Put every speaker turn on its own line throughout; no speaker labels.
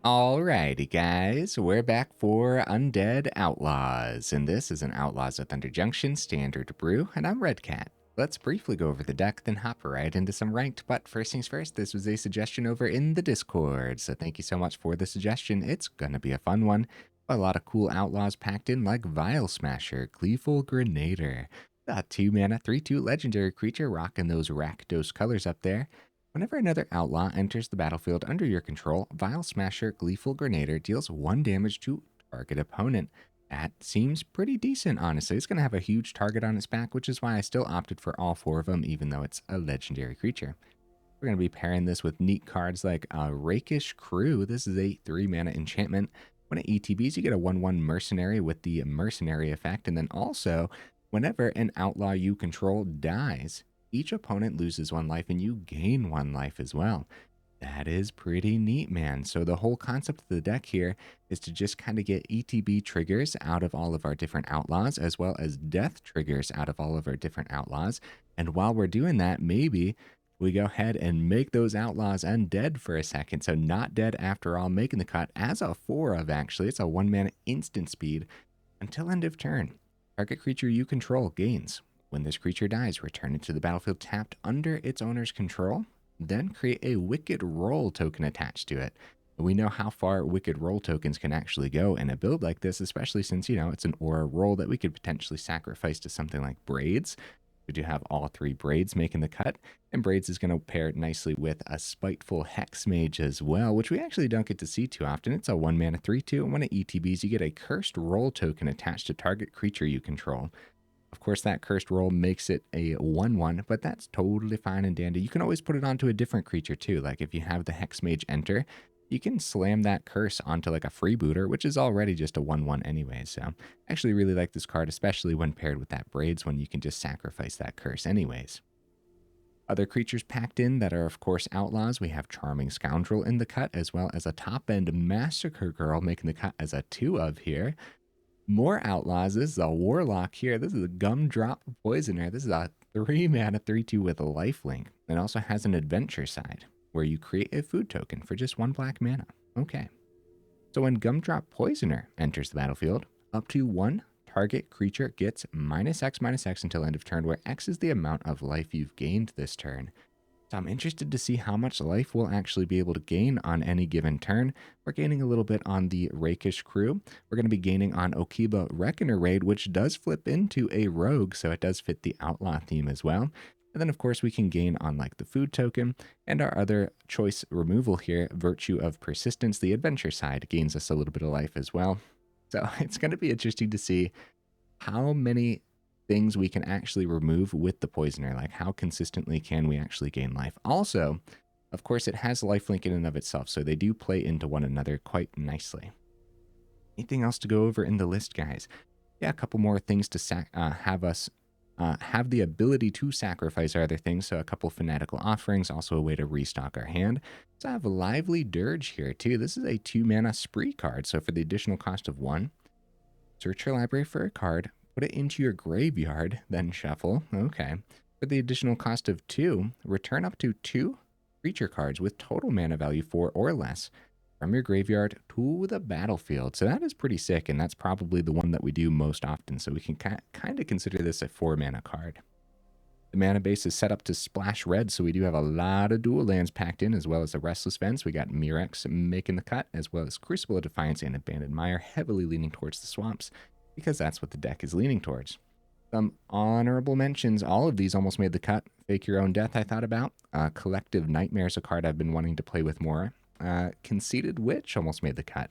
Alrighty, guys, we're back for Undead Outlaws, and this is an Outlaws of Thunder Junction standard brew, and I'm Redcat. Let's briefly go over the deck, then hop right into some ranked, but first things first, this was a suggestion over in the Discord, so thank you so much for the suggestion. It's gonna be a fun one. A lot of cool Outlaws packed in like Vial Smasher, Gleeful Grenadier, a 2-mana 3/2 legendary creature rocking those Rakdos colors up there. Whenever another outlaw enters the battlefield under your control, Vial Smasher Gleeful Grenadier deals 1 damage to target opponent. That seems pretty decent, honestly. It's going to have a huge target on its back, which is why I still opted for all 4 of them, even though it's a legendary creature. We're going to be pairing this with neat cards like Rakish Crew. This is a 3-mana enchantment. When it ETBs, you get a 1/1 Mercenary with the Mercenary effect, and then also, whenever an outlaw you control dies, each opponent loses 1 life and you gain 1 life as well. That is pretty neat, man. So the whole concept of the deck here is to just kind of get ETB triggers out of all of our different outlaws, as well as death triggers out of all of our different outlaws. And while we're doing that, maybe we go ahead and make those outlaws undead for a second. So not dead after all, making the cut as a 4 of actually. It's a 1-mana instant speed until end of turn. Target creature you control gains. When this creature dies, return it to the battlefield tapped under its owner's control, then create a Wicked Roll token attached to it. We know how far Wicked Roll tokens can actually go in a build like this, especially since, it's an aura roll that we could potentially sacrifice to something like Braids. We do have all 3 Braids making the cut, and Braids is going to pair nicely with a Spiteful Hexmage as well, which we actually don't get to see too often. It's a 1-mana 3/2, and when it ETBs, you get a Cursed Roll token attached to target creature you control. Of course, that cursed roll makes it a 1/1, but that's totally fine and dandy. You can always put it onto a different creature too. Like if you have the Hexmage enter, you can slam that curse onto like a freebooter, which is already just a 1/1 anyway. So I actually really like this card, especially when paired with that Braids, when you can just sacrifice that curse anyways. Other creatures packed in that are, of course, outlaws. We have Charming Scoundrel in the cut, as well as a top-end Massacre Girl making the cut as a 2 of here. More outlaws. This is a warlock here. This is a Gumdrop Poisoner. This is a 3-mana 3/2 with a lifelink. It also has an adventure side where you create a food token for just 1 black mana. Okay. So when Gumdrop Poisoner enters the battlefield, up to 1 target creature gets -X/-X until end of turn, where X is the amount of life you've gained this turn. So I'm interested to see how much life we'll actually be able to gain on any given turn. We're gaining a little bit on the Rakish Crew. We're going to be gaining on Okiba Reckoner Raid, which does flip into a rogue, so it does fit the outlaw theme as well. And then, of course, we can gain on like the food token and our other choice removal here, Virtue of Persistence. The adventure side gains us a little bit of life as well. So it's going to be interesting to see how many things we can actually remove with the Poisoner. Like how consistently can we actually gain life? Also, of course, it has lifelink in and of itself, so they do play into one another quite nicely. Anything else to go over in the list, guys? Yeah, a couple more things to have us have the ability to sacrifice our other things. So a couple Fanatical Offerings, also a way to restock our hand. So I have a Lively Dirge here too. This is a 2-mana spree card. So for the additional cost of 1, search your library for a card, put it into your graveyard, then shuffle. Okay. For the additional cost of 2, return up to 2 creature cards with total mana value 4 or less from your graveyard to the battlefield. So that is pretty sick, and that's probably the one that we do most often. So we can kind of consider this a 4-mana card. The mana base is set up to splash red, so we do have a lot of dual lands packed in, as well as the Restless Vents. We got Mirrex making the cut, as well as Crucible of Defiance and Abandoned Mire, heavily leaning towards the swamps, because that's what the deck is leaning towards. Some honorable mentions. All of these almost made the cut. Fake Your Own Death I thought about. Collective Nightmares, a card I've been wanting to play with more. Conceited Witch almost made the cut.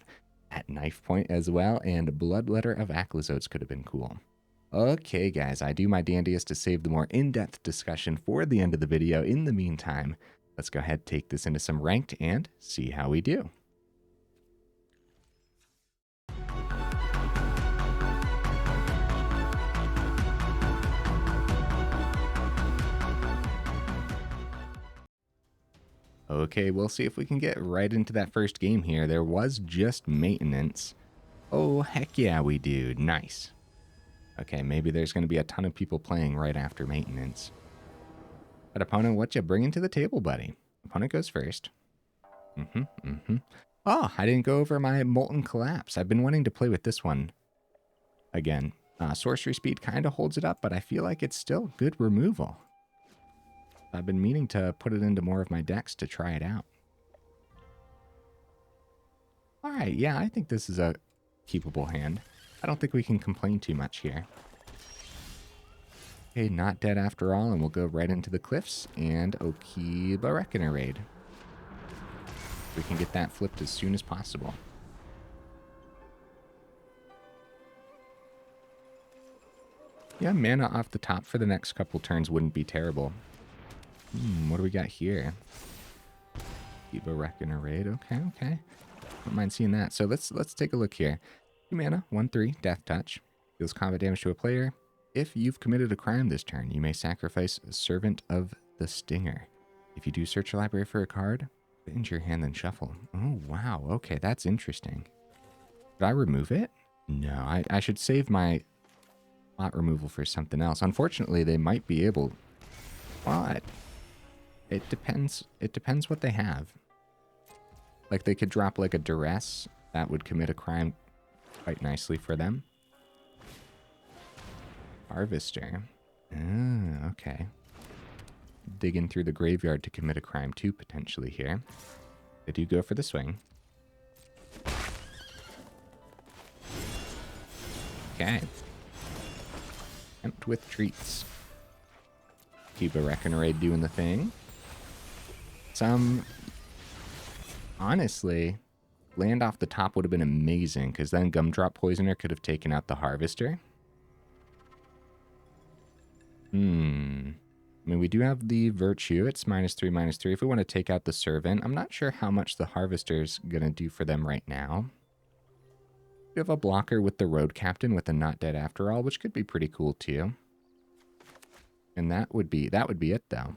At Knife Point as well, and Bloodletter of Aclizotes could have been cool. Okay, guys, I do my dandiest to save the more in-depth discussion for the end of the video. In the meantime, let's go ahead and take this into some ranked and see how we do. Okay, we'll see if we can get right into that first game here. There was just maintenance. Oh, heck yeah, we do. Nice. Okay, maybe there's going to be a ton of people playing right after maintenance. But opponent, what you bringing to the table, buddy? Opponent goes first. Oh, I didn't go over my Molten Collapse. I've been wanting to play with this one again. Sorcery speed kind of holds it up, but I feel like it's still good removal. I've been meaning to put it into more of my decks to try it out. All right, yeah, I think this is a keepable hand. I don't think we can complain too much here. Okay, not dead after all, and we'll go right into the Cliffs and Okiba Reckoner Raid. We can get that flipped as soon as possible. Yeah, mana off the top for the next couple turns wouldn't be terrible. What do we got here? Okiba Reckoner Raid. Okay. Don't mind seeing that. So let's take a look here. 2 mana, 1/3, Death Touch. Deals combat damage to a player. If you've committed a crime this turn, you may sacrifice a Servant of the Stinger. If you do, search your library for a card, put it into your hand, then shuffle. Oh, wow. Okay, that's interesting. Did I remove it? No, I should save my slot removal for something else. Unfortunately, they might be able... Well, it depends. It depends what they have. Like, they could drop, like, a Duress. That would commit a crime quite nicely for them. Harvester. Okay. Digging through the graveyard to commit a crime too, potentially here. They do go for the swing. Okay. Tempt with treats. Okiba Reckoner Raid doing the thing. Honestly, land off the top would have been amazing, because then Gumdrop Poisoner could have taken out the Harvester. I mean, we do have the Virtue. It's -3/-3. If we want to take out the Servant, I'm not sure how much the Harvester's going to do for them right now. We have a blocker with the Road Captain with a Not Dead After All, which could be pretty cool too. And that would be it though.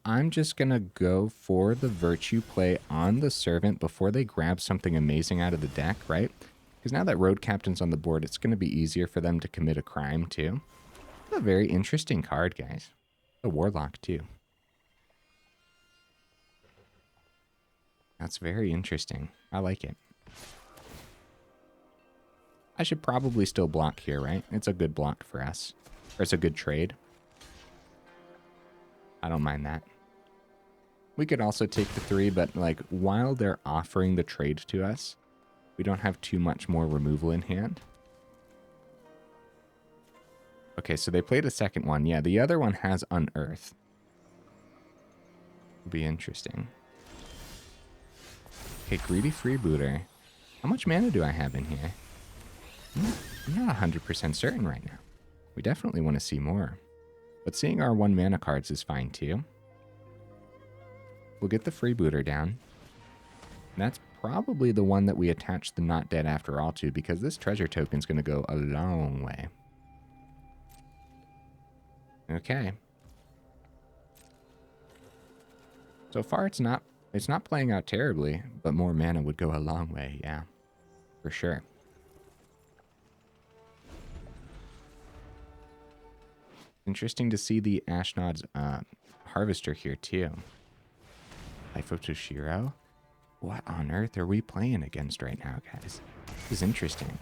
I'm just going to go for the Virtue play on the Servant before they grab something amazing out of the deck, right? Because now that Road Captain's on the board, it's going to be easier for them to commit a crime, too. It's a very interesting card, guys. A Warlock, too. That's very interesting. I like it. I should probably still block here, right? It's a good block for us. Or it's a good trade. I don't mind that. We could also take the 3, but, like, while they're offering the trade to us, we don't have too much more removal in hand. Okay, so they played a second one. Yeah, the other one has Unearth. It'll be interesting. Okay, Greedy Freebooter. How much mana do I have in here? I'm not 100% certain right now. We definitely want to see more. But seeing our 1 mana cards is fine too. We'll get the Freebooter down. That's probably the one that we attach the Not Dead After All to, because this treasure token's going to go a long way. Okay. So far it's not playing out terribly, but more mana would go a long way, yeah. For sure. Interesting to see the Ashnod's Harvester here too. Life of Toshiro. What on earth are we playing against right now, guys? This is interesting.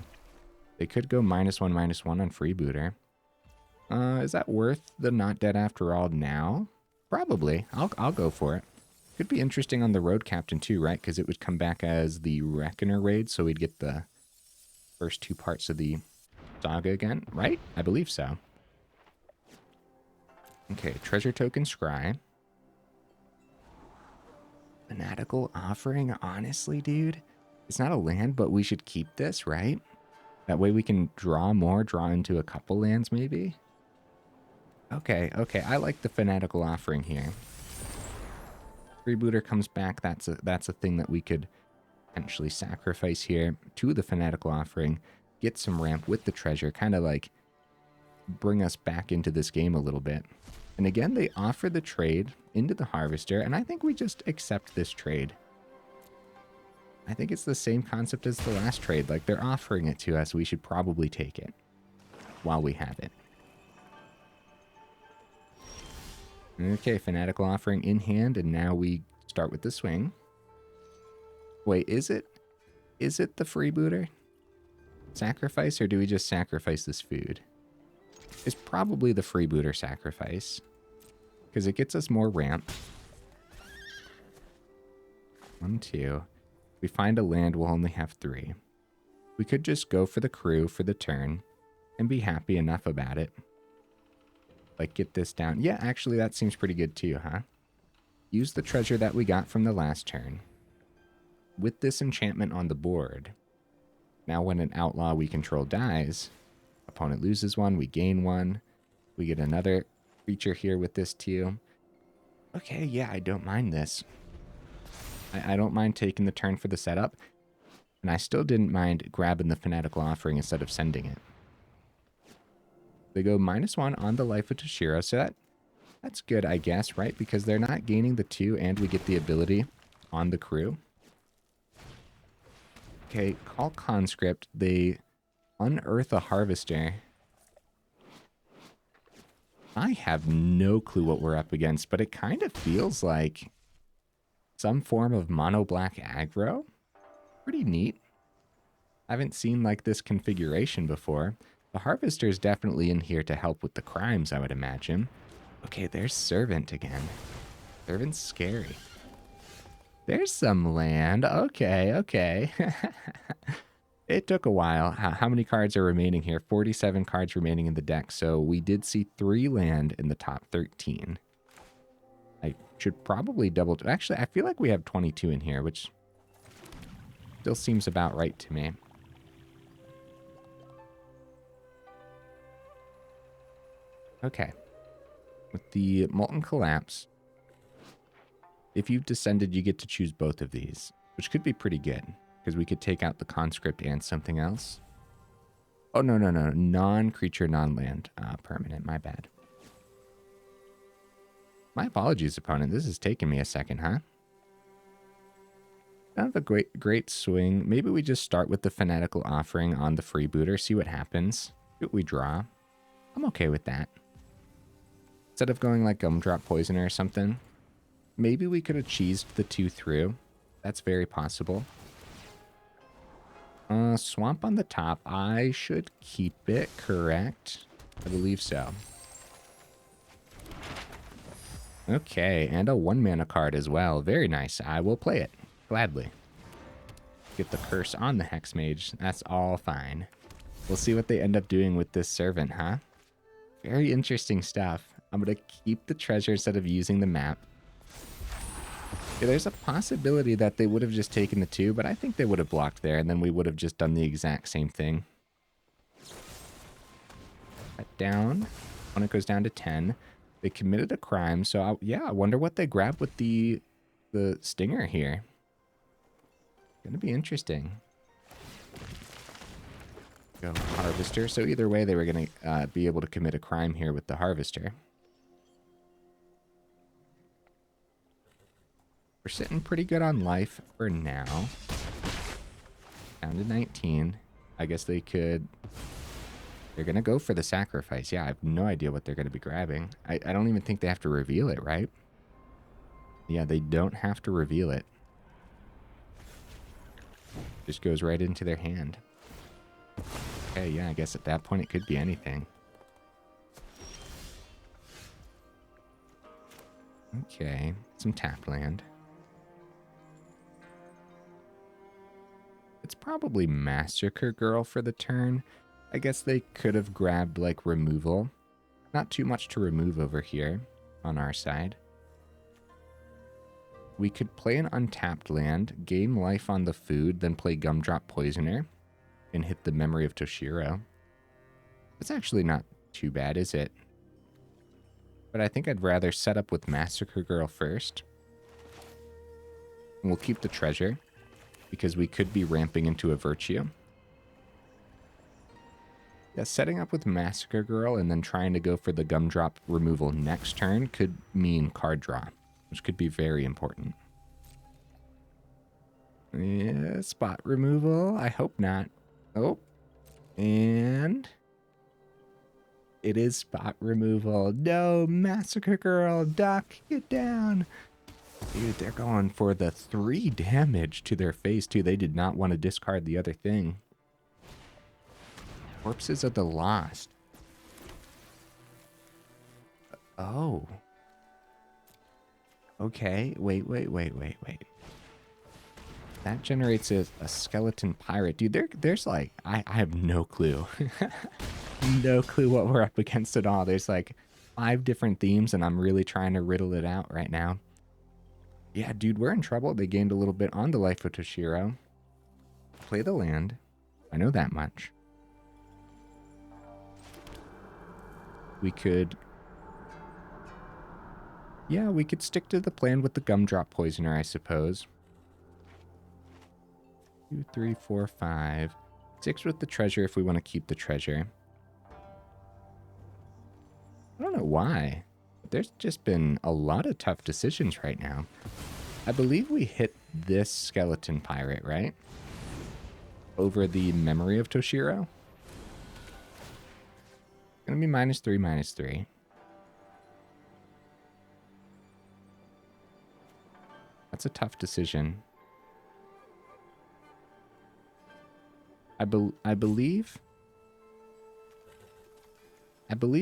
They could go -1/-1 on Freebooter. Is that worth the Not Dead After All now? Probably. I'll go for it. Could be interesting on the Road Captain too, right? Because it would come back as the Reckoner Raid, so we'd get the first 2 parts of the saga again, right? I believe so. Okay, Treasure Token Scry. Fanatical Offering, honestly, dude. It's not a land, but we should keep this, right? That way we can draw more, draw into a couple lands maybe. Okay, I like the Fanatical Offering here. Freebooter comes back, that's a thing that we could potentially sacrifice here to the Fanatical Offering, get some ramp with the treasure, kind of like bring us back into this game a little bit. And again, they offer the trade into the Harvester, and I think we just accept this trade. I think it's the same concept as the last trade. Like, they're offering it to us. We should probably take it while we have it. Okay, Fanatical Offering in hand, and now we start with the swing. Wait, is it the freebooter? Sacrifice, or do we just sacrifice this food? It's probably the freebooter sacrifice, because it gets us more ramp. 1, 2. If we find a land, we'll only have 3. We could just go for the crew for the turn and be happy enough about it. Like, get this down. Yeah, actually, that seems pretty good too, huh? Use the treasure that we got from the last turn. With this enchantment on the board, now when an outlaw we control dies, opponent loses 1, we gain 1. We get another creature here with this too. Okay, yeah, I don't mind this. I don't mind taking the turn for the setup. And I still didn't mind grabbing the Fanatical Offering instead of sending it. They go -1 on the life of Toshiro, so that's good, I guess, right? Because they're not gaining the 2, and we get the ability on the crew. Okay, call Conscript. They unearth a Harvester. I have no clue what we're up against, but it kind of feels like some form of mono-black aggro. Pretty neat. I haven't seen like this configuration before. The Harvester is definitely in here to help with the crimes, I would imagine. Okay, there's Servant again. Servant's scary. There's some land. Okay, okay. It took a while. How many cards are remaining here? 47 cards remaining in the deck. So we did see 3 land in the top 13. I should probably double... Actually, I feel like we have 22 in here, which still seems about right to me. Okay. With the Molten Collapse, if you've descended, you get to choose both of these, which could be pretty good, because we could take out the Conscript and something else. Oh, no. Non-creature, non-land. Permanent, my bad. My apologies, opponent. This is taking me a second, huh? Kind of a great swing. Maybe we just start with the Fanatical Offering on the freebooter, see what happens. See what we draw. I'm okay with that. Instead of going like Gumdrop Poisoner or something, maybe we could have cheesed the 2 through. That's very possible. Swamp on the top. I should keep it, correct? I believe so. Okay, and a 1-mana card as well. Very nice. I will play it, gladly. Get the curse on the Hexmage. That's all fine. We'll see what they end up doing with this Servant, huh? Very interesting stuff. I'm going to keep the treasure instead of using the map. Yeah, there's a possibility that they would have just taken the 2, but I think they would have blocked there, and then we would have just done the exact same thing. Cut down. When it goes down to 10. They committed a crime, so yeah, I wonder what they grabbed with the stinger here. Gonna be interesting. Go Harvester. So either way, they were gonna be able to commit a crime here with the Harvester. We're sitting pretty good on life for now. Down to 19. I guess they could... They're going to go for the sacrifice. Yeah, I have no idea what they're going to be grabbing. I don't even think they have to reveal it, right? Yeah, they don't have to reveal it. Just goes right into their hand. Okay, yeah, I guess at that point it could be anything. Okay, some tap land. It's probably Massacre Girl for the turn. I guess they could have grabbed, like, removal. Not too much to remove over here on our side. We could play an untapped land, gain life on the food, then play Gumdrop Poisoner, and hit the Memory of Toshiro. It's actually not too bad, is it? But I think I'd rather set up with Massacre Girl first. And we'll keep the treasure, because we could be ramping into a Virtue. Yeah, setting up with Massacre Girl and then trying to go for the Gumdrop removal next turn could mean card draw, which could be very important. Yeah, spot removal. I hope not. Oh, and It is spot removal. No, Massacre Girl, duck, get down. Dude, they're going for the 3 damage to their face, too. They did not want to discard the other thing. Corpses of the Lost. Oh. Okay, wait. That generates a skeleton pirate. Dude, there's like, I have no clue. No clue what we're up against at all. There's like 5 different themes, and I'm really trying to riddle it out right now. Yeah, dude, we're in trouble. They gained a little bit on the life of Toshiro. Play the land. I know that much. We could... Yeah, we could stick to the plan with the Gumdrop Poisoner, I suppose. 2, 3, 4, 5. 6 with the treasure if we want to keep the treasure. I don't know why. There's just been a lot of tough decisions right now. I believe we hit this skeleton pirate, right? Over the memory of Toshiro. Gonna be -3, -3. That's a tough decision. I believe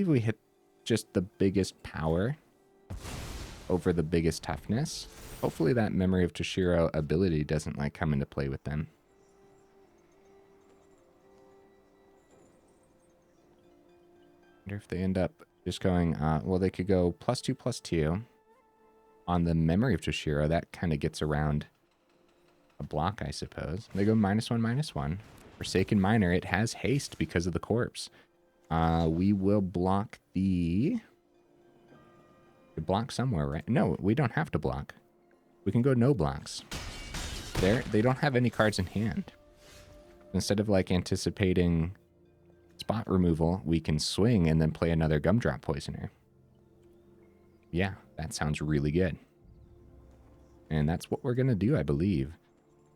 we hit just the biggest power over the biggest toughness. Hopefully that Memory of Toshiro ability doesn't like come into play with them. Wonder if they end up just going, well, they could go +2/+2 on the Memory of Toshiro. That kind of gets around a block, I suppose. They go -1/-1. Forsaken Miner, it has haste because of the corpse. We will block the... We block somewhere, right? No, we don't have to block. We can go no blocks. They don't have any cards in hand. Instead of like anticipating spot removal, we can swing and then play another Gumdrop Poisoner. Yeah, that sounds really good. And that's what we're going to do, I believe.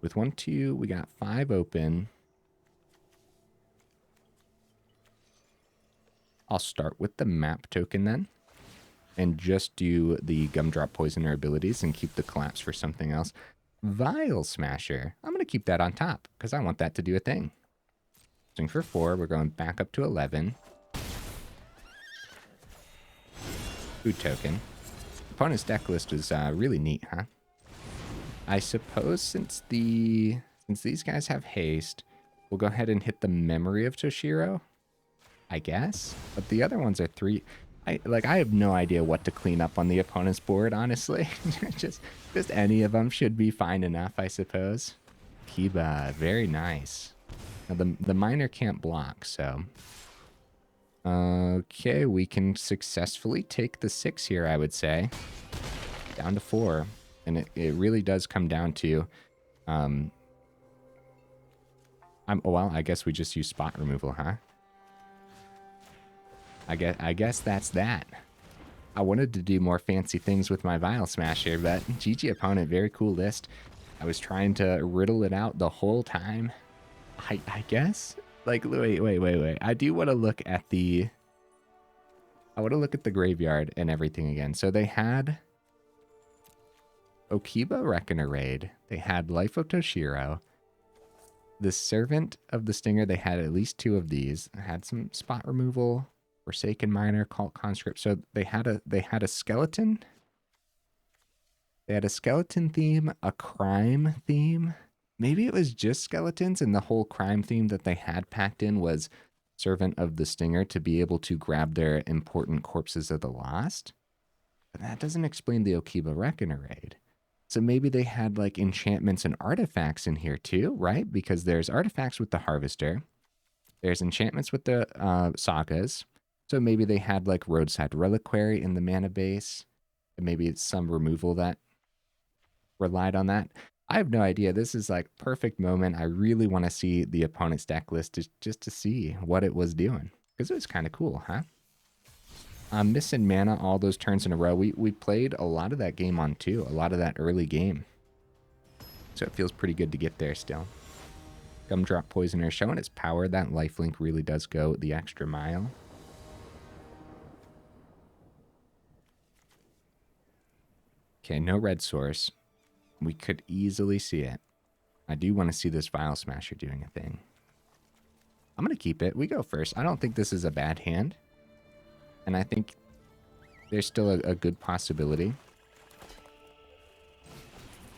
With 1, 2, we got 5 open. I'll start with the map token then. And just do the Gumdrop Poisoner abilities and keep the collapse for something else. Vial Smasher. I'm going to keep that on top because I want that to do a thing. Swing for 4. We're going back up to 11. Food token. Opponent's deck list is really neat, huh? I suppose since these guys have haste, we'll go ahead and hit the Memory of Toshiro, I guess. But the other ones are 3. I have no idea what to clean up on the opponent's board, honestly. just any of them should be fine enough, I suppose. Okiba, very nice. Now the miner can't block, so... Okay, we can successfully take the 6 here, I would say. Down to 4. And it really does come down to... well, I guess we just use spot removal, huh? I guess that's that. I wanted to do more fancy things with my Vial Smasher, but GG opponent, very cool list. I was trying to riddle it out the whole time. I guess? Like, wait. I do want to look at the... I want to look at the graveyard and everything again. So they had... Okiba Reckoner Raid. They had Life of Toshiro. The Servant of the Stinger, they had at least 2 of these. They had some spot removal... Forsaken Miner, Cult Conscript. So they had a skeleton. They had a skeleton theme, a crime theme. Maybe it was just skeletons, and the whole crime theme that they had packed in was Servant of the Stinger to be able to grab their important corpses of the lost. But that doesn't explain the Okiba Reckoner Raid. So maybe they had like enchantments and artifacts in here too, right? Because there's artifacts with the Harvester. There's enchantments with the sagas. So maybe they had like Roadside Reliquary in the mana base. And maybe it's some removal that relied on that. I have no idea. This is like perfect moment. I really want to see the opponent's deck list just to see what it was doing. Because it was kind of cool, huh? I'm missing mana all those turns in a row. We played a lot of that game on 2. A lot of that early game. So it feels pretty good to get there still. Gumdrop Poisoner showing its power. That lifelink really does go the extra mile. Okay, no red source. We could easily see it. I do want to see this Vial Smasher doing a thing. I'm going to keep it. We go first. I don't think this is a bad hand. And I think there's still a good possibility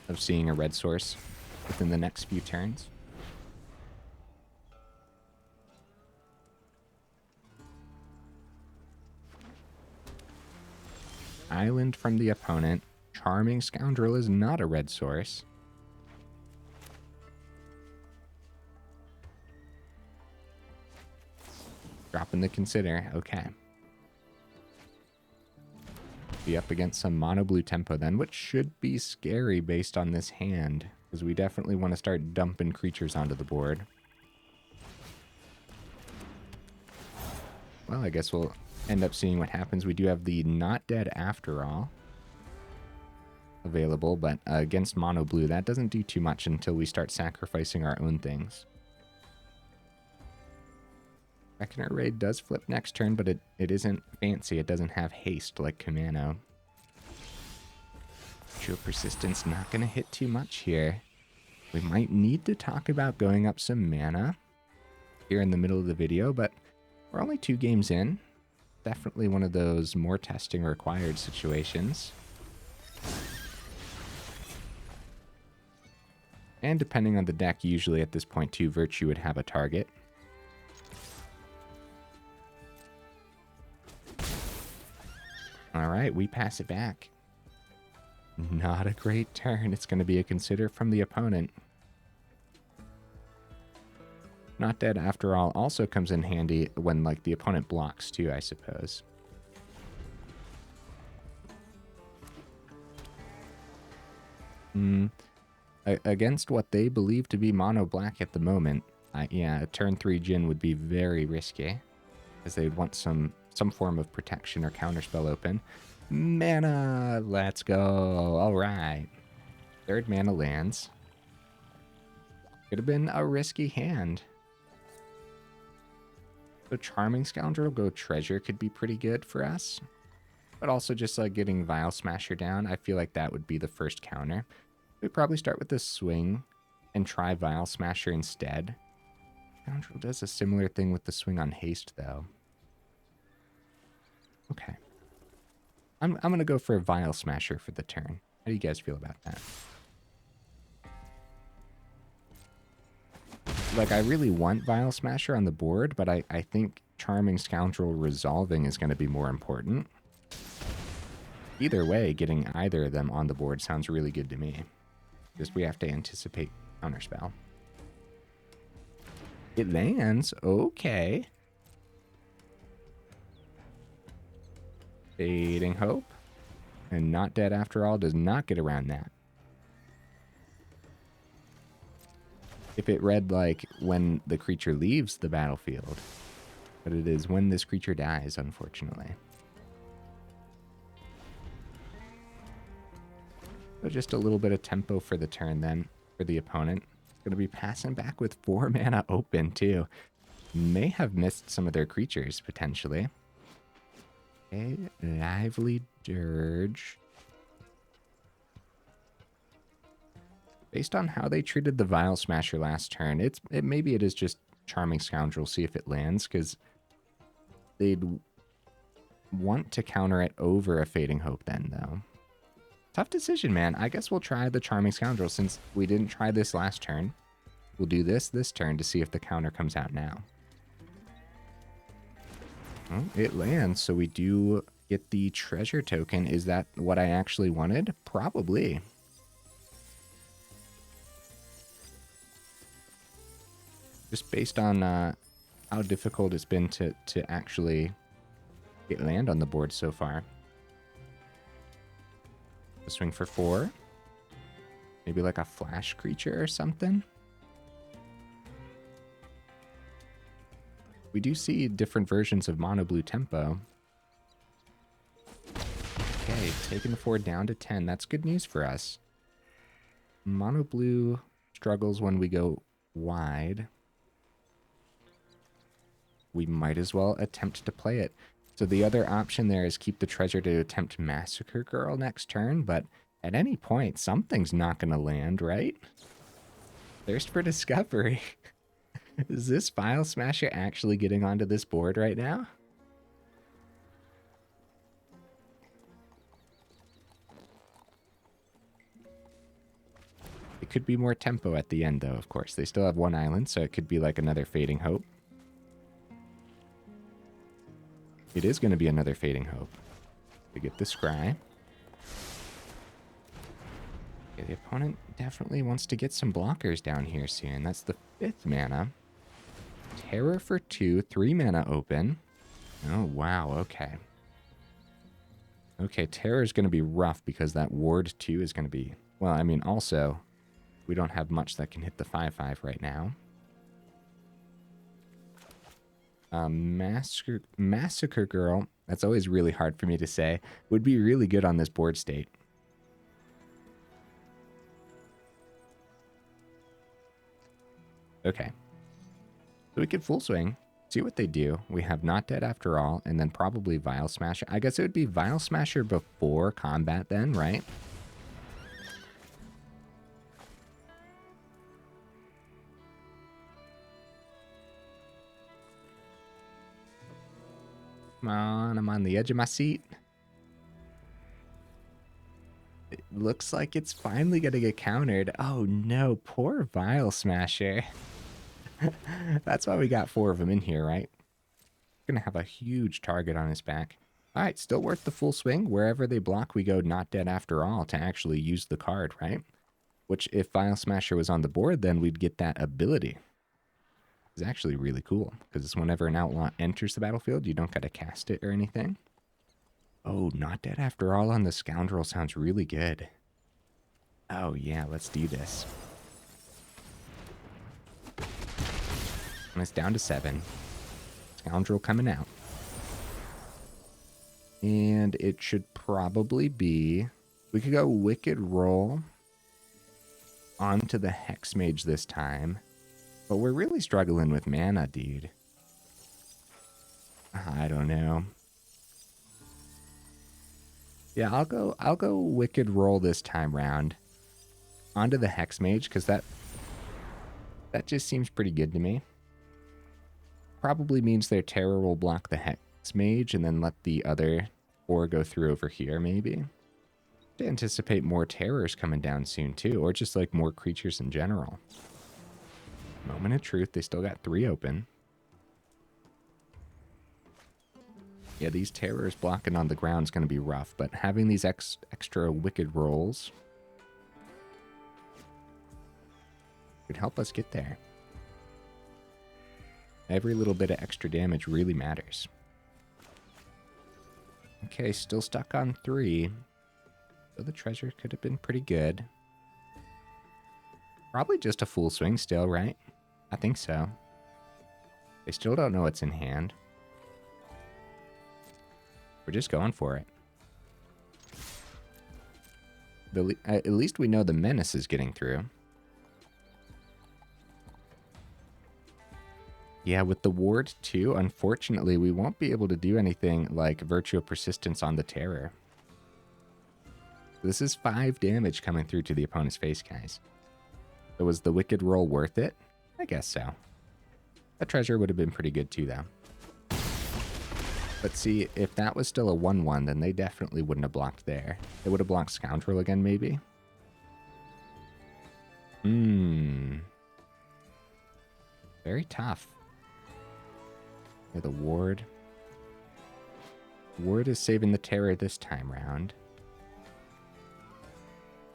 of seeing a red source within the next few turns. Island from the opponent. Charming Scoundrel is not a red source. Dropping the consider. Okay. Be up against some mono blue tempo then, which should be scary based on this hand, because we definitely want to start dumping creatures onto the board. Well, I guess we'll end up seeing what happens. We do have the Not Dead After All available, but against mono blue, that doesn't do too much until we start sacrificing our own things. Reckoner Raid does flip next turn, but it isn't fancy. It doesn't have haste like Kumano. True Persistence not going to hit too much here. We might need to talk about going up some mana here in the middle of the video, but we're only 2 games in. Definitely one of those more testing required situations. And depending on the deck, usually at this point too, Virtue would have a target. All right, we pass it back. Not a great turn. It's going to be a consider from the opponent. Not Dead After All also comes in handy when, like, the opponent blocks too, I suppose. Against what they believe to be mono black at the moment, yeah, a turn 3 Jin would be very risky, as they'd want some form of protection or counterspell open. Mana, let's go. All right. 3rd mana lands. Could have been a risky hand. So Charming Scoundrel, go Treasure could be pretty good for us. But also just like getting Vial Smasher down, I feel like that would be the first counter. We'd probably start with the swing and try Vial Smasher instead. Scoundrel does a similar thing with the swing on haste though. Okay. I'm going to go for a Vial Smasher for the turn. How do you guys feel about that? Like, I really want Vial Smasher on the board, but I think Charming Scoundrel resolving is going to be more important. Either way, getting either of them on the board sounds really good to me. Just we have to anticipate counterspell. It lands. Okay. Fading Hope. And Not Dead After All does not get around that. If it read like when the creature leaves the battlefield. But it is when this creature dies, unfortunately. So just a little bit of tempo for the turn then, for the opponent. Going to be passing back with 4 mana open too. May have missed some of their creatures, potentially. Okay, Lively Dirge. Based on how they treated the Vial Smasher last turn, maybe it is just Charming Scoundrel, see if it lands, because they'd want to counter it over a Fading Hope then, though. Tough decision, man. I guess we'll try the Charming Scoundrel since we didn't try this last turn. We'll do this turn to see if the counter comes out now. Oh, it lands, so we do get the treasure token. Is that what I actually wanted? Probably. Just based on how difficult it's been to actually get land on the board so far. A swing for 4. Maybe like a flash creature or something. We do see different versions of mono blue tempo. Okay, taking the 4 down to 10. That's good news for us. Mono blue struggles when we go wide. We might as well attempt to play it. So the other option there is keep the treasure to attempt Massacre Girl next turn, but At any point, something's not going to land, right? Thirst for discovery. Is this Vial Smasher actually getting onto this board right now? It could be more tempo at the end, though, of course. They still have one island, so it could be like another Fading Hope. It is going to be another Fading Hope. We get the Scry. Okay, the opponent definitely wants to get some blockers down here soon. That's the 5th mana. Terror for 2, 3 mana open. Oh, wow, okay. Okay, Terror is going to be rough because that Ward 2 is going to be... Well, I mean, also, we don't have much that can hit the 5/5 right now. Massacre Girl, that's always really hard for me to say, would be really good on this board state. Okay. So we could full swing, see what they do. We have Not Dead After All, and then probably Vial Smasher. I guess it would be Vial Smasher before combat then, right? Come on, I'm on the edge of my seat. It looks like it's finally going to get countered. Oh no, poor Vial Smasher. That's why we got 4 of them in here, right? Gonna have a huge target on his back. Alright, still worth the full swing. Wherever they block, we go Not Dead After All to actually use the card, right? Which, if Vial Smasher was on the board, then we'd get that ability. It's actually really cool, because it's whenever an outlaw enters the battlefield, you don't gotta cast it or anything. Oh, Not Dead After All on the Scoundrel sounds really good. Oh yeah, let's do this. And it's down to 7. Scoundrel coming out. And it should probably be... We could go Wicked Roll onto the Hexmage this time. But we're really struggling with mana, dude. I don't know. Yeah, I'll go Wicked Roll this time round onto the Hexmage, because that just seems pretty good to me. Probably means their Terror will block the Hexmage and then let the other 4 go through over here, maybe. To anticipate more Terrors coming down soon, too, or just like more creatures in general. Moment of Truth, they still got 3 open. Yeah, these Terrors blocking on the ground is going to be rough, but having these extra Wicked Rolls could help us get there. Every little bit of extra damage really matters. Okay, still stuck on 3. So the treasure could have been pretty good. Probably just a full swing still, right? I think so. They still don't know what's in hand. We're just going for it. At least we know the menace is getting through. Yeah, with the Ward 2, unfortunately, we won't be able to do anything like Virtue of Persistence on the Terror. This is 5 damage coming through to the opponent's face, guys. So was the Wicked Roll worth it? I guess so. That treasure would have been pretty good too, though. But see, if that was still a 1/1, then they definitely wouldn't have blocked there. They would have blocked Scoundrel again, maybe? Very tough. Yeah, the Ward. Ward is saving the Terror this time round.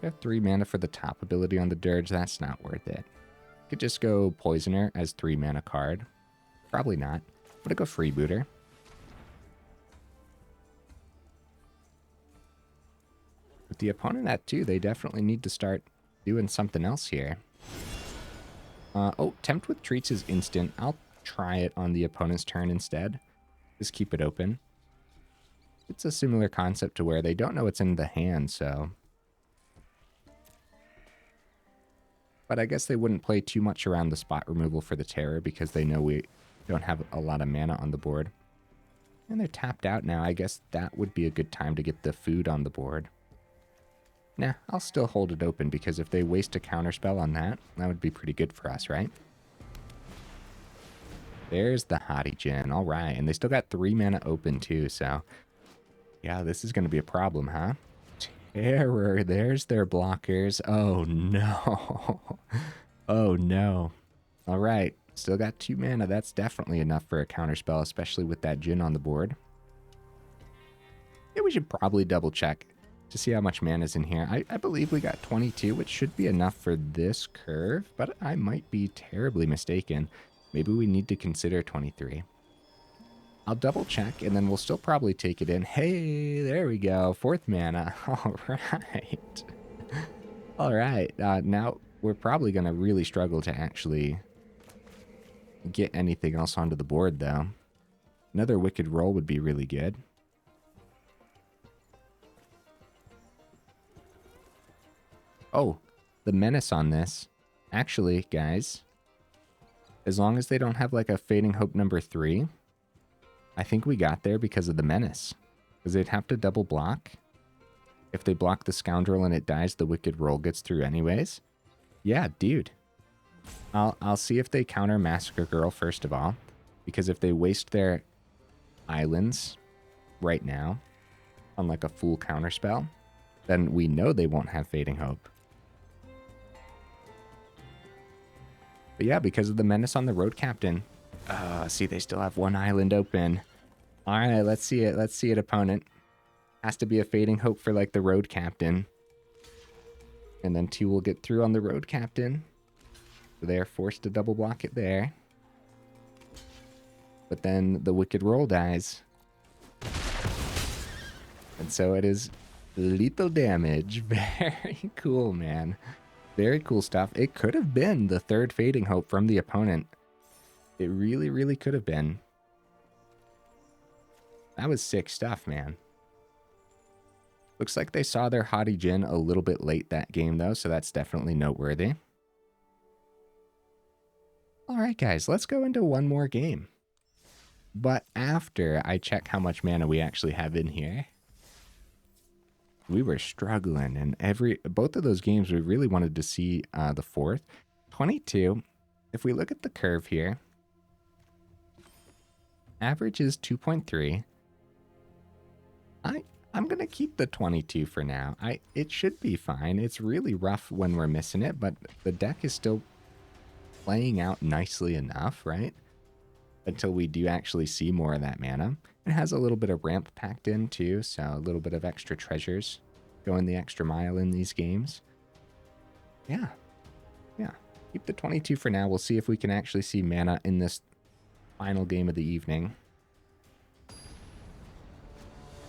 We have 3 mana for the top ability on the Dirge. That's not worth it. Could just go Poisoner as 3 mana card. Probably not. I'm gonna go Freebooter. With the opponent at 2, they definitely need to start doing something else here. Oh, Tempt with Treats is instant. I'll try it on the opponent's turn instead. Just keep it open. It's a similar concept to where they don't know what's in the hand, so... But I guess they wouldn't play too much around the spot removal for the Terror because they know we don't have a lot of mana on the board. And they're tapped out now. I guess that would be a good time to get the food on the board. Nah, I'll still hold it open because if they waste a counterspell on that, that would be pretty good for us, right? There's the Hottie Djinn. All right, and they still got 3 mana open too, so yeah, this is going to be a problem, huh? Terror, there's their blockers. Oh no. Oh no. All right, still got 2 mana. That's definitely enough for a counterspell, especially with that Djinn on the board. Yeah, we should probably double check to see how much mana is in here. I believe we got 22, which should be enough for this curve, but I might be terribly mistaken. Maybe we need to consider 23. I'll double check, and then we'll still probably take it in. Hey, there we go. 4th mana. All right. All right. Now, we're probably going to really struggle to actually get anything else onto the board, though. Another Wicked Roll would be really good. Oh, the menace on this. Actually, guys, as long as they don't have like a Fading Hope number 3, I think we got there because of the menace. Because they'd have to double block. If they block the Scoundrel and it dies, the Wicked Roll gets through anyways. Yeah, dude. I'll see if they counter Massacre Girl first of all. Because if they waste their islands right now on like a full counterspell, then we know they won't have Fading Hope. But yeah, because of the menace on the Road Captain. See, they still have 1 island open. All right, let's see it. Let's see it, opponent. Has to be a Fading Hope for like the Road Captain. And then 2 will get through on the Road Captain. So they are forced to double block it there. But then the Wicked Roll dies. And so it is lethal damage. Very cool, man. Very cool stuff. It could have been the 3rd Fading Hope from the opponent. It really, really could have been. That was sick stuff, man. Looks like they saw their Hottie Djinn a little bit late that game, though, so that's definitely noteworthy. All right, guys, let's go into one more game. But after I check how much mana we actually have in here, we were struggling, and both of those games we really wanted to see the 4th. 22, if we look at the curve here, average is 2.3. I'm going to keep the 22 for now. It should be fine. It's really rough when we're missing it, but the deck is still playing out nicely enough, right? Until we do actually see more of that mana. It has a little bit of ramp packed in too, so a little bit of extra treasures going the extra mile in these games. Yeah. Keep the 22 for now. We'll see if we can actually see mana in this final game of the evening.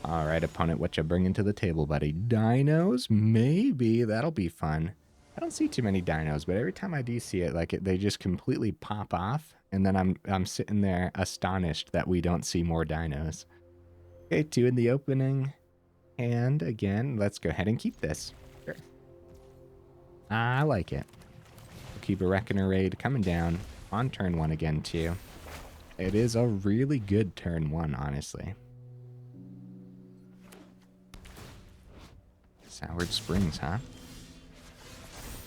All right, opponent, what you bringing to the table, buddy? Dinos? Maybe. That'll be fun. I don't see too many dinos, but every time I do see it, like they just completely pop off, and then I'm sitting there astonished that we don't see more dinos. Okay, 2 in the opening, and again, let's go ahead and keep this. Sure. I like it. Okiba Reckoner Raid coming down on turn 1 again, too. It is a really good turn 1, honestly. Soured Springs, huh?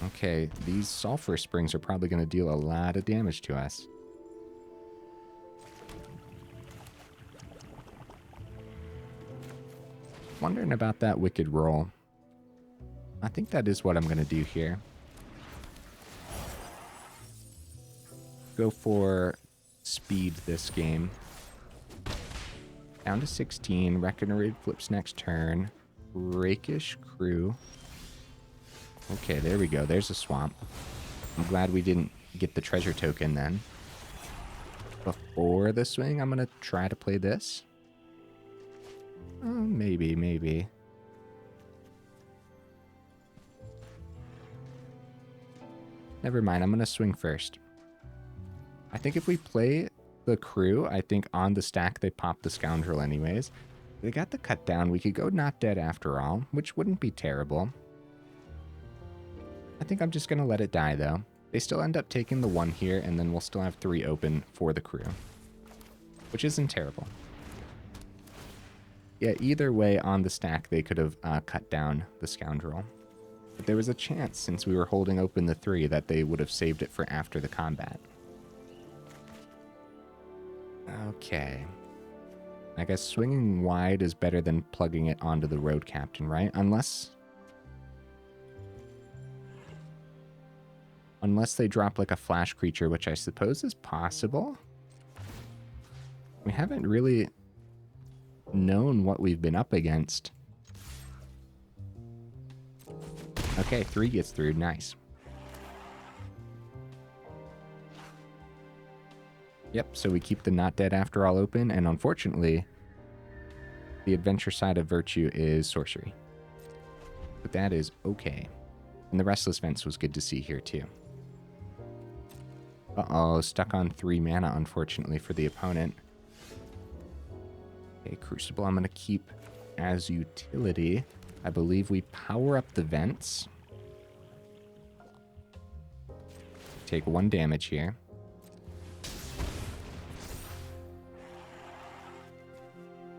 Okay, these Sulfurous Springs are probably going to deal a lot of damage to us. Wondering about that Wicked Roll. I think that is what I'm going to do here. Go for speed this game. Down to 16. Reckoner Raid flips next turn. Rakish Crew. Okay, there we go. There's a swamp. I'm glad we didn't get the treasure token then. Before the swing, I'm going to try to play this. Maybe. Never mind, I'm going to swing first. I think if we play the crew, I think on the stack they pop the Scoundrel anyways. They got the cut down. We could go not dead after all, which wouldn't be terrible. I think I'm just going to let it die, though. They still end up taking the 1 here, and then we'll still have 3 open for the crew, which isn't terrible. Yeah, either way on the stack, they could have cut down the Scoundrel. But there was a chance, since we were holding open the 3, that they would have saved it for after the combat. Okay. I guess swinging wide is better than plugging it onto the road captain, right? Unless they drop like a flash creature, which I suppose is possible. We haven't really known what we've been up against. Okay, 3 gets through. Nice. Yep, so we keep the Not Dead After All open, and unfortunately, the adventure side of Virtue is sorcery. But that is okay. And the Restless Vents was good to see here, too. Uh-oh, stuck on 3 mana, unfortunately, for the opponent. Okay, Crucible I'm going to keep as utility. I believe we power up the vents. Take 1 damage here.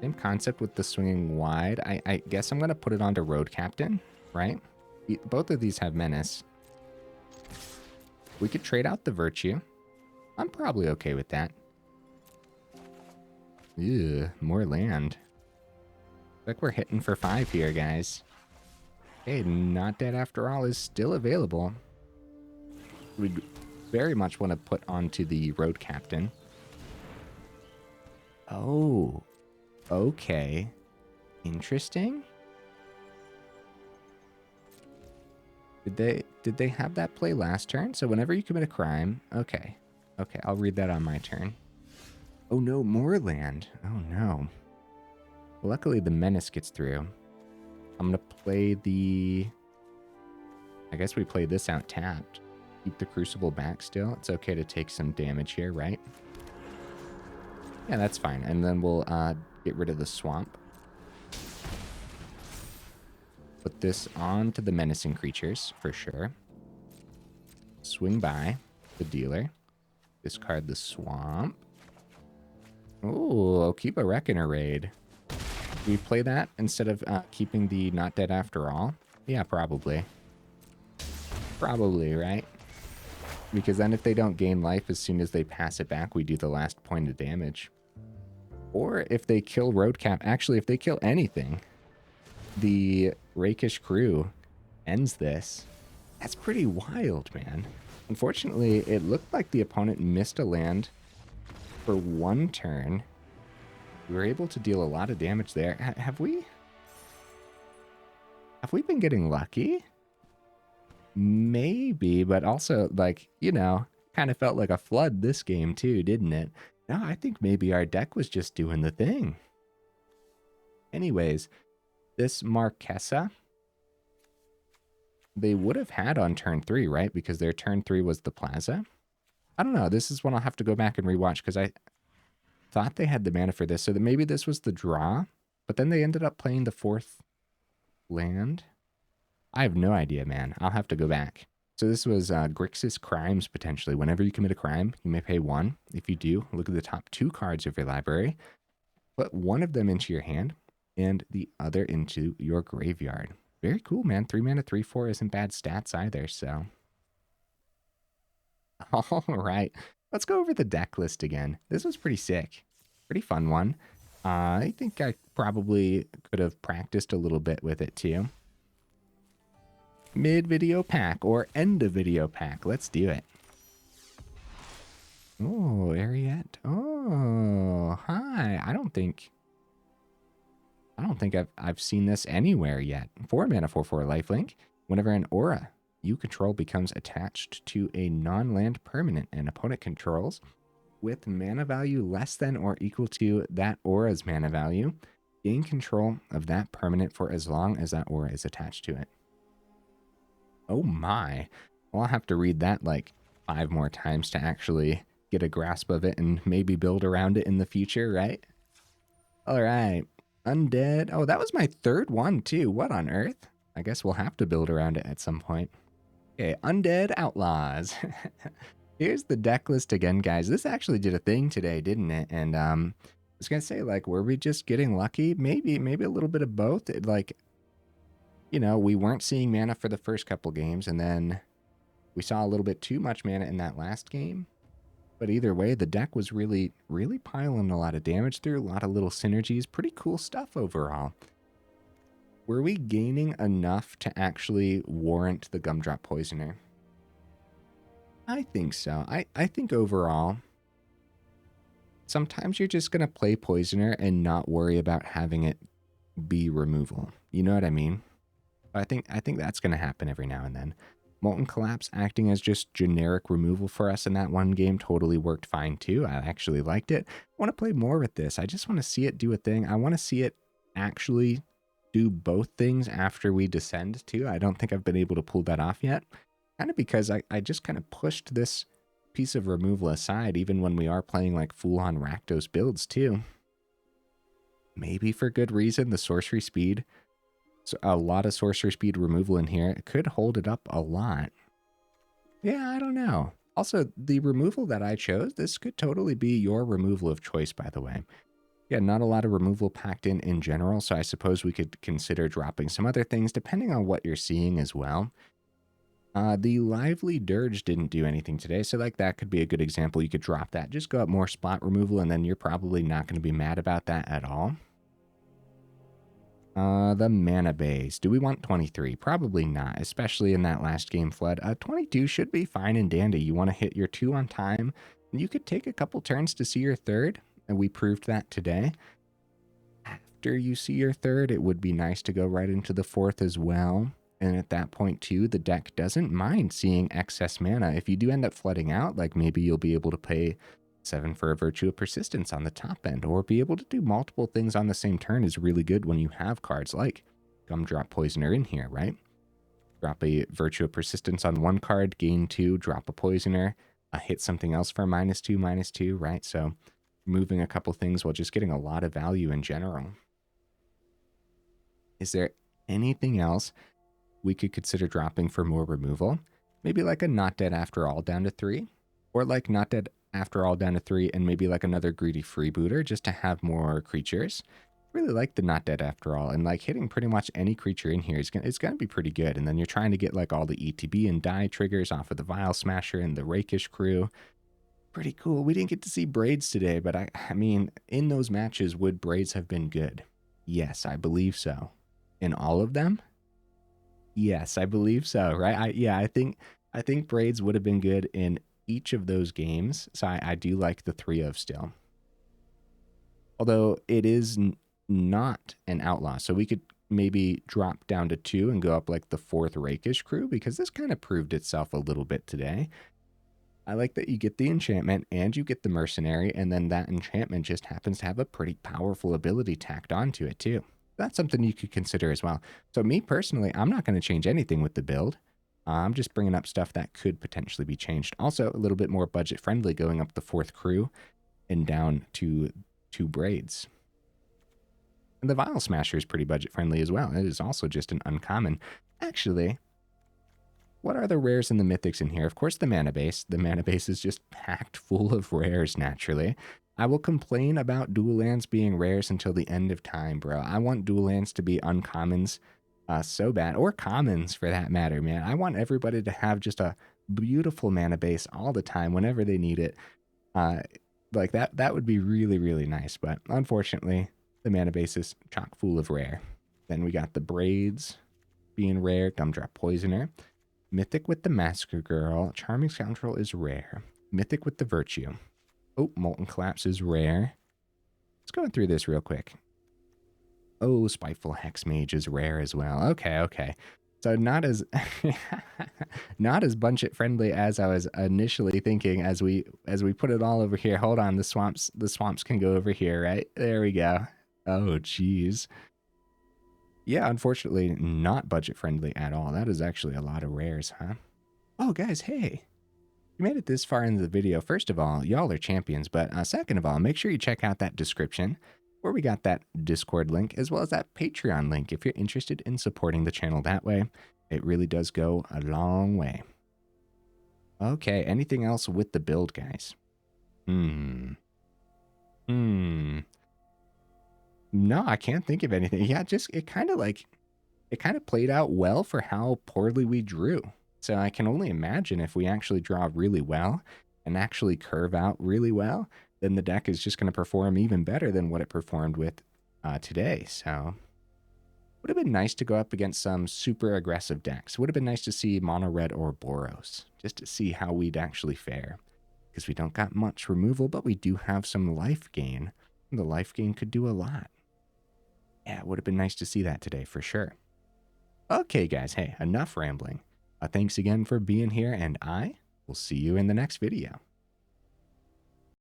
Same concept with the swinging wide. I guess I'm going to put it onto Road Captain, right? Both of these have Menace. We could trade out the Virtue. I'm probably okay with that. Ew, more land. Like we're hitting for 5 here, guys. Hey, Not Dead After All is still available. We'd very much want to put onto the Road Captain. Oh, okay. Interesting. Did they have that play last turn? So whenever you commit a crime, okay. Okay, I'll read that on my turn. Oh no, more land. Oh no. Luckily the Menace gets through. I'm gonna play the... I guess we play this out tapped. Keep the Crucible back still. It's okay to take some damage here, right? Yeah, that's fine. And then we'll get rid of the Swamp. Put this on to the menacing creatures, for sure. Swing by the dealer. Discard the Swamp. Oh, Okiba Reckoner Raid. Do we play that instead of keeping the Not Dead After All? Yeah, probably. Probably, right? Because then if they don't gain life as soon as they pass it back, we do the last point of damage. Or if they kill Roadcap, actually, if they kill anything, the Rakish Crew ends this. That's pretty wild, man. Unfortunately, it looked like the opponent missed a land for 1 turn. We were able to deal a lot of damage there. Have we been getting lucky? Maybe, but also, like, you know, kind of felt like a flood this game too, didn't it? No, I think maybe our deck was just doing the thing. Anyways, this Marquesa, they would have had on turn 3, right? Because their turn 3 was the Plaza. I don't know. This is one I'll have to go back and rewatch because I thought they had the mana for this. So that maybe this was the draw, but then they ended up playing the 4th land. I have no idea, man. I'll have to go back. So this was Grixis Crimes, potentially. Whenever you commit a crime, you may pay 1. If you do, look at the top 2 cards of your library. Put one of them into your hand and the other into your graveyard. Very cool, man. 3 mana, 3/4 isn't bad stats either, so. All right. Let's go over the deck list again. This was pretty sick. Pretty fun one. I think I probably could have practiced a little bit with it too. Mid-video pack or end-of-video pack. Let's do it. Oh, Ariette. Oh, hi. I don't think I've seen this anywhere yet. 4 mana, 4/4 lifelink. Whenever an aura you control becomes attached to a non-land permanent an opponent controls with mana value less than or equal to that aura's mana value, gain control of that permanent for as long as that aura is attached to it. Oh my. Well, I'll have to read that like 5 more times to actually get a grasp of it and maybe build around it in the future, right? All right. Undead. Oh, that was my 3rd one too. What on earth? I guess we'll have to build around it at some point. Okay, Undead Outlaws. Here's the deck list again, guys. This actually did a thing today, didn't it? And I was gonna say, like, were we just getting lucky? Maybe a little bit of both. you know, we weren't seeing mana for the first couple games, and then we saw a little bit too much mana in that last game. But either way, the deck was really piling a lot of damage through, a lot of little synergies. Pretty cool stuff overall. Were we gaining enough to actually warrant the Gumdrop Poisoner? I think so. I think overall, sometimes you're just going to play Poisoner and not worry about having it be removal. You know what I mean? I think that's going to happen every now and then. Molten Collapse acting as just generic removal for us in that one game totally worked fine too. I actually liked it. I want to play more with this. I just want to see it do a thing. I want to see it actually do both things after we descend too. I don't think I've been able to pull that off yet. Kind of because I just kind of pushed this piece of removal aside even when we are playing like full-on Rakdos builds too. Maybe for good reason, the sorcery speed. So a lot of sorcery speed removal in here. It could hold it up a lot. Yeah, I don't know. Also, the removal that I chose, this could totally be your removal of choice, by the way. Yeah, not a lot of removal packed in general, so I suppose we could consider dropping some other things depending on what you're seeing as well. The Lively Dirge didn't do anything today, so like that could be a good example. You could drop that, just go up more spot removal, and then you're probably not going to be mad about that at all. The mana base. Do we want 23? Probably not, especially in that last game flood. 22 should be fine and dandy. You want to hit your 2 on time, and you could take a couple turns to see your 3rd, and we proved that today. After you see your 3rd, it would be nice to go right into the 4th as well. And at that point too, the deck doesn't mind seeing excess mana. If you do end up flooding out, like maybe you'll be able to pay 7 for a Virtue of Persistence on the top end, or be able to do multiple things on the same turn is really good when you have cards like Gumdrop Poisoner in here, right? Drop a Virtue of Persistence on one card, gain 2, drop a Poisoner, hit something else for -2/-2, right? So moving a couple things while just getting a lot of value in general. Is there anything else we could consider dropping for more removal? Maybe like a Not Dead After All down to 3, or like Not Dead After All down to 3, and maybe like another Greedy Freebooter just to have more creatures. Really like the Not Dead After All, and like hitting pretty much any creature in here is gonna be pretty good. And then you're trying to get like all the ETB and die triggers off of the Vial Smasher and the Rakish Crew. Pretty cool. We didn't get to see Braids today, but I mean, in those matches, would Braids have been good? Yes, I believe so. In all of them? Yes, I believe so, right? I think Braids would have been good in each of those games, so I do like the 3 of still. Although it is not an Outlaw, so we could maybe drop down to 2 and go up like the 4th Rakish Crew, because this kind of proved itself a little bit today. I like that you get the enchantment and you get the mercenary, and then that enchantment just happens to have a pretty powerful ability tacked onto it too. That's something you could consider as well. So me personally, I'm not going to change anything with the build. I'm just bringing up stuff that could potentially be changed. Also, a little bit more budget friendly going up the 4th Crew and down to 2 Braids. And the Vial Smasher is pretty budget friendly as well. It is also just an uncommon. Actually, what are the rares and the mythics in here? Of course, the mana base. The mana base is just packed full of rares naturally. I will complain about dual lands being rares until the end of time, bro. I want dual lands to be uncommons so bad, or commons for that matter, man. I want everybody to have just a beautiful mana base all the time whenever they need it. Like that would be really, really nice, but unfortunately, the mana base is chock full of rare. Then we got the Braids being rare, Gumdrop Poisoner. Mythic with the Massacre Girl. Charming Scoundrel is rare. Mythic with the Virtue. Oh, Molten Collapse is rare. Let's go through this real quick. Oh, Spiteful Hexmage is rare as well. Okay. So not as not as budget friendly as I was initially thinking as we put it all over here. Hold on, the swamps can go over here, right? There we go. Oh, geez. Yeah, unfortunately, not budget friendly at all. That is actually a lot of rares, huh? Oh, guys, hey. You made it this far into the video. First of all, y'all are champions, but second of all, make sure you check out that description where we got that Discord link as well as that Patreon link if you're interested in supporting the channel that way. It really does go a long way. Okay, anything else with the build, guys? No, I can't think of anything. Yeah, just it kind of like it kind of played out well for how poorly we drew. So I can only imagine if we actually draw really well and actually curve out really well, then the deck is just going to perform even better than what it performed with today. So would have been nice to go up against some super aggressive decks. Would have been nice to see Mono Red or Boros, just to see how we'd actually fare. Because we don't got much removal, but we do have some life gain. And the life gain could do a lot. Yeah, it would have been nice to see that today for sure. Okay, guys, hey, enough rambling. Thanks again for being here, and I will see you in the next video.